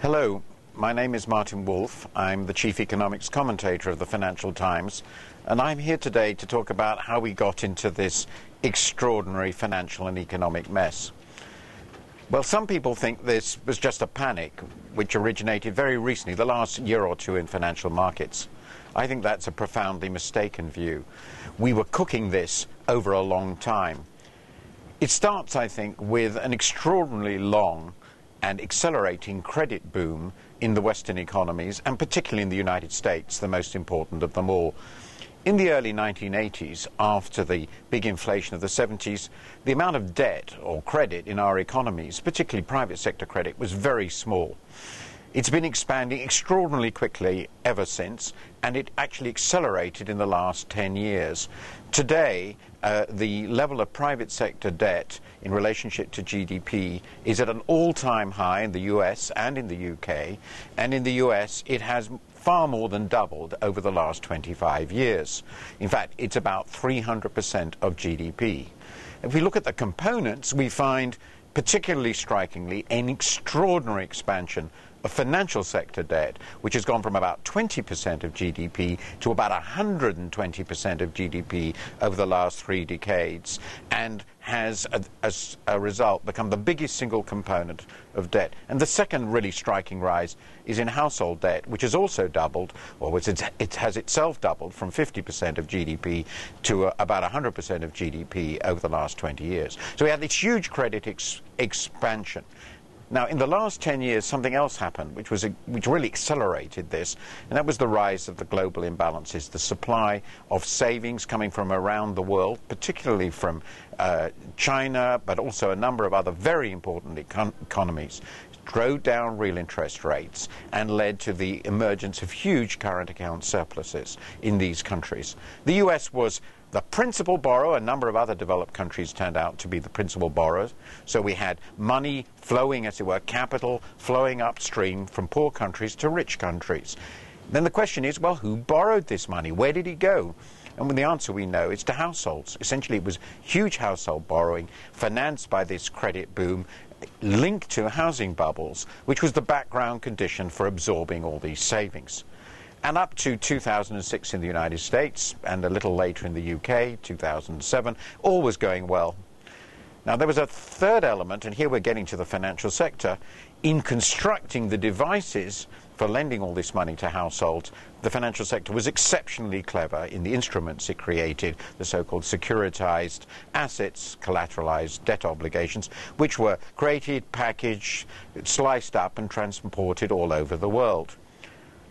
Hello, my name is Martin Wolf. I'm the Chief Economics Commentator of the Financial Times, and I'm here today to talk about how we got into this extraordinary financial and economic mess. Well, some people think this was just a panic which originated very recently, the last year or two in financial markets. I think that's a profoundly mistaken view. We were cooking this over a long time. It starts, I think, with an extraordinarily long and accelerating credit boom in the Western economies, and particularly in the United States, the most important of them all. In the early 1980s, after the big inflation of the 70s, the amount of debt or credit in our economies, particularly private sector credit, was very small. It's been expanding extraordinarily quickly ever since, and it actually accelerated in the last 10 years. Today, the level of private sector debt in relationship to GDP is at an all-time high in the US and in the UK, and in the US it has far more than doubled over the last 25 years. In fact, it's about 300% of GDP. If we look at the components, we find, particularly strikingly, an extraordinary expansion of financial sector debt, which has gone from about 20% of GDP to about 120% of GDP over the last 3 decades, and has, as a result, become the biggest single component of debt. And the second really striking rise is in household debt, which has also doubled, or it has itself doubled from 50% of GDP to about 100% of GDP over the last 20 years. So we had this huge credit expansion. Now, in the last 10 years, something else happened, which really accelerated this, and that was the rise of the global imbalances, the supply of savings coming from around the world, particularly from China, but also a number of other very important economies, drove down real interest rates and led to the emergence of huge current account surpluses in these countries. The US was the principal borrower. A number of other developed countries turned out to be the principal borrowers. So we had money flowing, as it were, capital flowing upstream from poor countries to rich countries. Then the question is, well, who borrowed this money? Where did it go? And the answer we know is to households. Essentially, it was huge household borrowing financed by this credit boom linked to housing bubbles, which was the background condition for absorbing all these savings. And up to 2006 in the United States, and a little later in the UK, 2007, all was going well. Now, there was a third element, and here we're getting to the financial sector. In constructing the devices for lending all this money to households, the financial sector was exceptionally clever in the instruments it created, the so-called securitized assets, collateralized debt obligations, which were created, packaged, sliced up, and transported all over the world.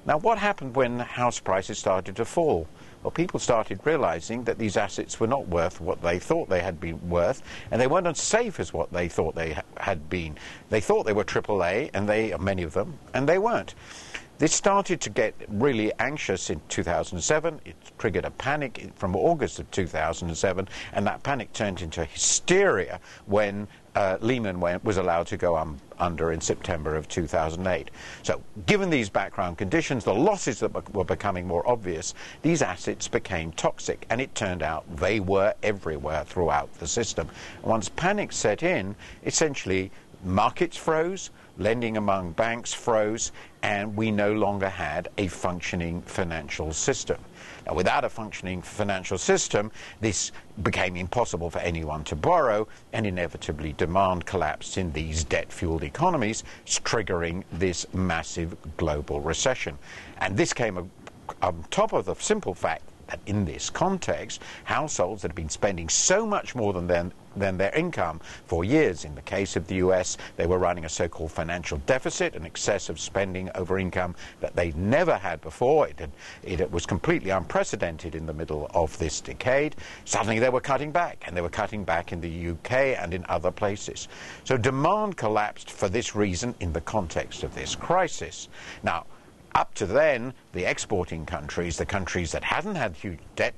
Now, what happened when house prices started to fall? Well, people started realizing that these assets were not worth what they thought they had been worth, and they weren't as safe as what they thought they had been. They thought they were AAA, and many of them, and they weren't. This started to get really anxious in 2007. It triggered a panic from August of 2007, and that panic turned into hysteria when Lehman was allowed to go under in September of 2008. So given these background conditions, the losses that were becoming more obvious, these assets became toxic, and it turned out they were everywhere throughout the system. Once panic set in, essentially markets froze, lending among banks froze, and we no longer had a functioning financial system. Now, without a functioning financial system, this became impossible for anyone to borrow, and inevitably demand collapsed in these debt-fueled economies, triggering this massive global recession. And this came on top of the simple fact that in this context, households that have been spending so much more than their income for years. In the case of the US, they were running a so-called financial deficit, an excessive spending over income that they'd never had before. It was completely unprecedented in the middle of this decade. Suddenly they were cutting back, and they were cutting back in the UK and in other places. So demand collapsed for this reason in the context of this crisis. Now, up to then, the exporting countries, the countries that hadn't had huge debt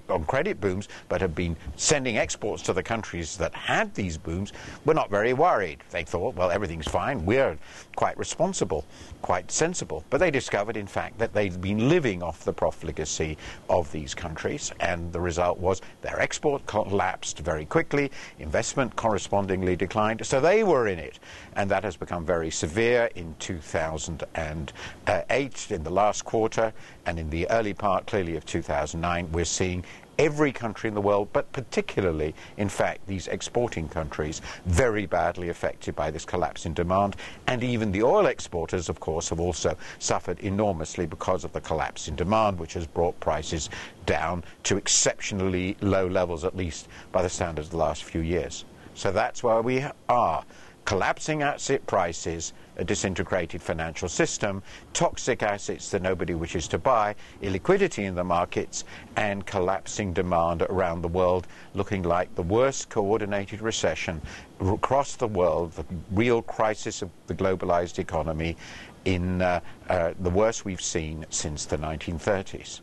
on credit booms, but have been sending exports to the countries that had these booms, were not very worried. They thought, well, everything's fine, we're quite responsible, quite sensible. But they discovered, in fact, that they'd been living off the profligacy of these countries, and the result was their export collapsed very quickly, investment correspondingly declined, so they were in it. And that has become very severe in 2008, in the last quarter, and in the early part, clearly, of 2009, we're seeing every country in the world, but particularly, in fact, these exporting countries, very badly affected by this collapse in demand. And even the oil exporters, of course, have also suffered enormously because of the collapse in demand, which has brought prices down to exceptionally low levels, at least by the standards of the last few years. So that's where we are. Collapsing asset prices, a disintegrated financial system, toxic assets that nobody wishes to buy, illiquidity in the markets, and collapsing demand around the world, looking like the worst coordinated recession across the world, the real crisis of the globalized economy, in the worst we've seen since the 1930s.